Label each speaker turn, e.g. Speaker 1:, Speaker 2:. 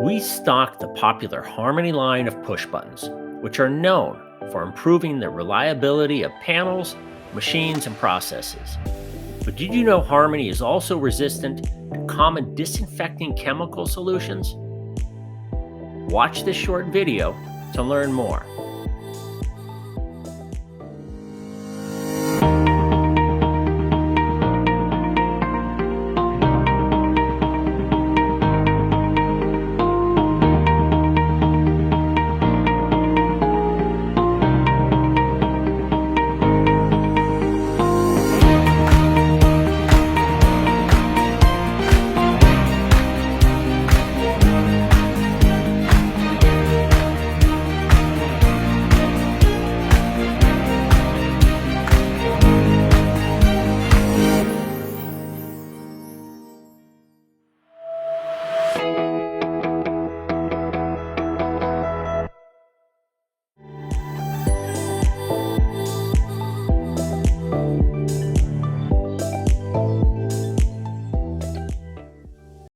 Speaker 1: We stock the popular Harmony line of push buttons, which are known for improving the reliability of panels, machines, and processes. But did you know Harmony is also resistant to common disinfecting chemical solutions? Watch this short video to learn more.